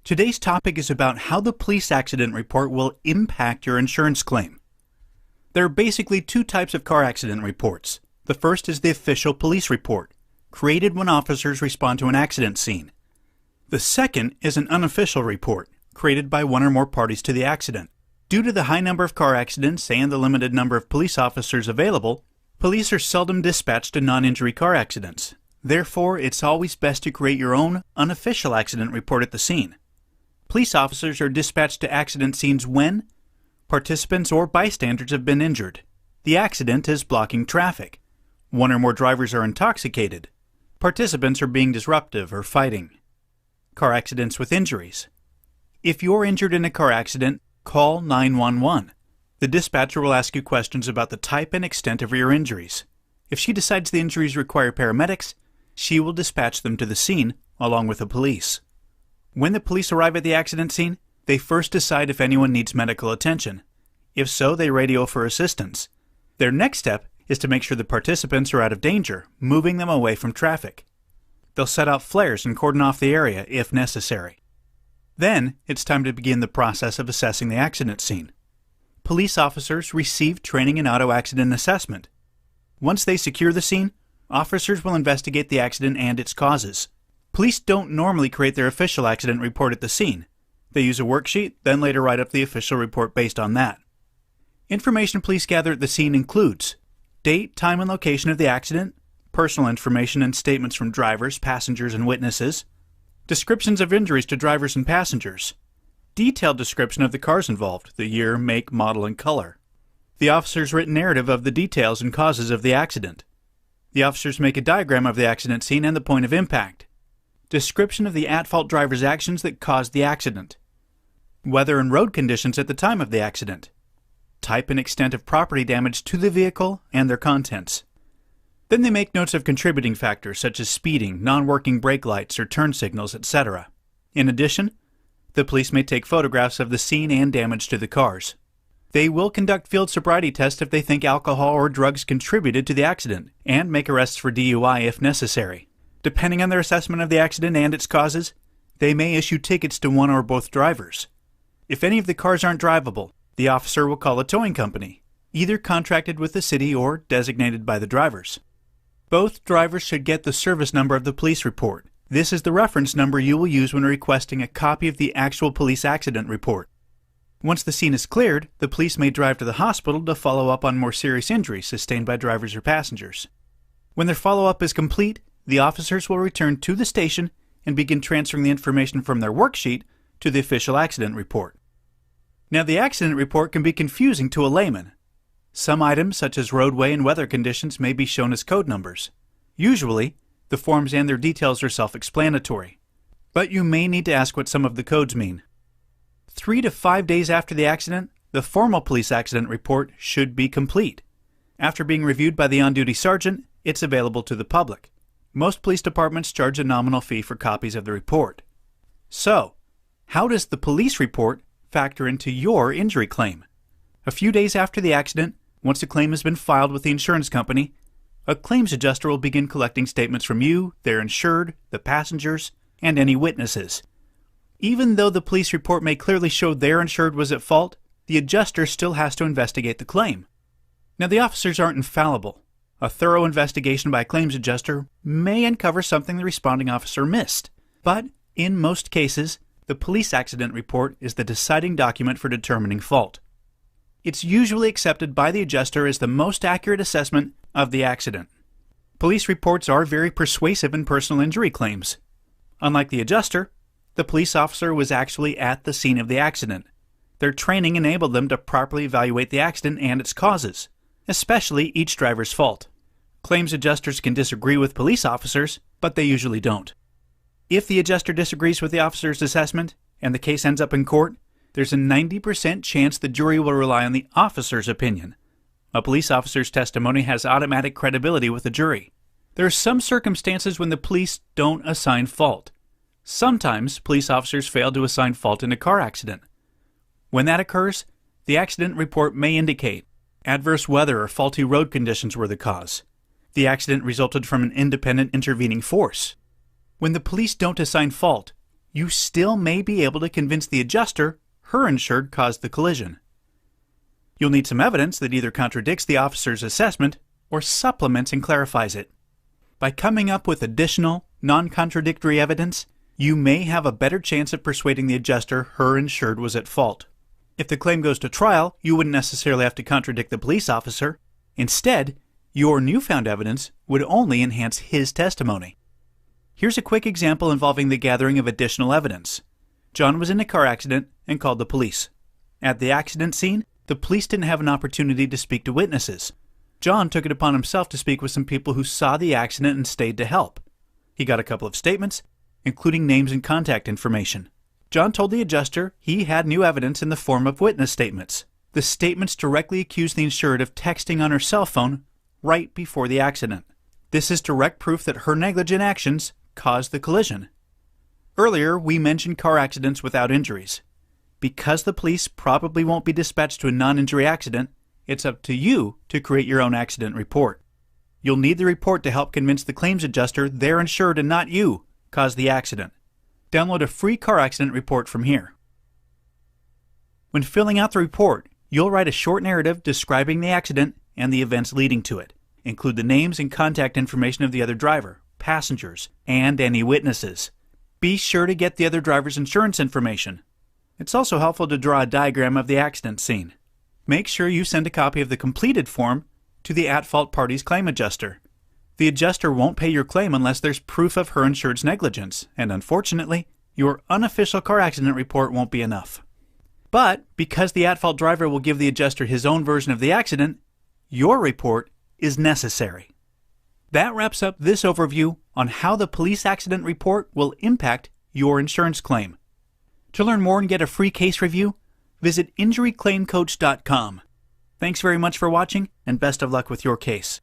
Today's topic is about how the police accident report will impact your insurance claim. There are basically two types of car accident reports. The first is the official police report, created when officers respond to an accident scene. The second is an unofficial report, created by one or more parties to the accident. Due to the high number of car accidents and the limited number of police officers available, police are seldom dispatched to non-injury car accidents. Therefore, it's always best to create your own unofficial accident report at the scene. Police officers are dispatched to accident scenes when participants or bystanders have been injured. The accident is blocking traffic. One or more drivers are intoxicated. Participants are being disruptive or fighting. Car accidents with injuries. If you're injured in a car accident, call 911. The dispatcher will ask you questions about the type and extent of your injuries. If she decides the injuries require paramedics, she will dispatch them to the scene along with the police. When the police arrive at the accident scene, they first decide if anyone needs medical attention. If so, they radio for assistance. Their next step is to make sure the participants are out of danger, moving them away from traffic. They'll set out flares and cordon off the area if necessary. Then, it's time to begin the process of assessing the accident scene. Police officers receive training in auto accident assessment. Once they secure the scene, officers will investigate the accident and its causes. Police don't normally create their official accident report at the scene. They use a worksheet, then later write up the official report based on that. Information police gather at the scene includes date, time, and location of the accident, personal information and statements from drivers, passengers, and witnesses, descriptions of injuries to drivers and passengers, detailed description of the cars involved, the year, make, model, and color, the officer's written narrative of the details and causes of the accident. The officers make a diagram of the accident scene and the point of impact, description of the at-fault driver's actions that caused the accident, weather and road conditions at the time of the accident, type and extent of property damage to the vehicle and their contents. Then they make notes of contributing factors such as speeding, non-working brake lights or turn signals, etc. In addition, the police may take photographs of the scene and damage to the cars. They will conduct field sobriety tests if they think alcohol or drugs contributed to the accident, and make arrests for DUI if necessary. Depending on their assessment of the accident and its causes, they may issue tickets to one or both drivers. If any of the cars aren't drivable, the officer will call a towing company, either contracted with the city or designated by the drivers. Both drivers should get the service number of the police report. This is the reference number you will use when requesting a copy of the actual police accident report. Once the scene is cleared, the police may drive to the hospital to follow up on more serious injuries sustained by drivers or passengers. When their follow-up is complete, the officers will return to the station and begin transferring the information from their worksheet to the official accident report. Now, the accident report can be confusing to a layman. Some items, such as roadway and weather conditions, may be shown as code numbers. Usually, the forms and their details are self-explanatory, but you may need to ask what some of the codes mean. 3 to 5 days after the accident, the formal police accident report should be complete. After being reviewed by the on-duty sergeant, it's available to the public. Most police departments charge a nominal fee for copies of the report. So, how does the police report factor into your injury claim? A few days after the accident, once a claim has been filed with the insurance company, a claims adjuster will begin collecting statements from you, their insured, the passengers, and any witnesses. Even though the police report may clearly show their insured was at fault, the adjuster still has to investigate the claim. Now, the officers aren't infallible. A thorough investigation by a claims adjuster may uncover something the responding officer missed. But, in most cases, the police accident report is the deciding document for determining fault. It's usually accepted by the adjuster as the most accurate assessment of the accident. Police reports are very persuasive in personal injury claims. Unlike the adjuster, the police officer was actually at the scene of the accident. Their training enabled them to properly evaluate the accident and its causes, especially each driver's fault. Claims adjusters can disagree with police officers, but they usually don't. If the adjuster disagrees with the officer's assessment and the case ends up in court, there's a 90% chance the jury will rely on the officer's opinion. A police officer's testimony has automatic credibility with the jury. There are some circumstances when the police don't assign fault. Sometimes police officers fail to assign fault in a car accident. When that occurs, the accident report may indicate adverse weather or faulty road conditions were the cause. The accident resulted from an independent intervening force. When the police don't assign fault, you still may be able to convince the adjuster her insured caused the collision. You'll need some evidence that either contradicts the officer's assessment or supplements and clarifies it. By coming up with additional, non-contradictory evidence, you may have a better chance of persuading the adjuster her insured was at fault. If the claim goes to trial, you wouldn't necessarily have to contradict the police officer. Instead, your newfound evidence would only enhance his testimony. Here's a quick example involving the gathering of additional evidence. John was in a car accident and called the police. At the accident scene, the police didn't have an opportunity to speak to witnesses. John took it upon himself to speak with some people who saw the accident and stayed to help. He got a couple of statements, including names and contact information. John told the adjuster he had new evidence in the form of witness statements. The statements directly accused the insured of texting on her cell phone right before the accident. This is direct proof that her negligent actions caused the collision. Earlier, we mentioned car accidents without injuries. Because the police probably won't be dispatched to a non-injury accident, it's up to you to create your own accident report. You'll need the report to help convince the claims adjuster they're insured and not you caused the accident. Download a free car accident report from here. When filling out the report, you'll write a short narrative describing the accident and the events leading to it. Include the names and contact information of the other driver, passengers, and any witnesses. Be sure to get the other driver's insurance information. It's also helpful to draw a diagram of the accident scene. Make sure you send a copy of the completed form to the at-fault party's claim adjuster. The adjuster won't pay your claim unless there's proof of her insured's negligence, and unfortunately, your unofficial car accident report won't be enough. But because the at-fault driver will give the adjuster his own version of the accident, your report is necessary. That wraps up this overview on how the police accident report will impact your insurance claim. To learn more and get a free case review, visit injuryclaimcoach.com. Thanks very much for watching, and best of luck with your case.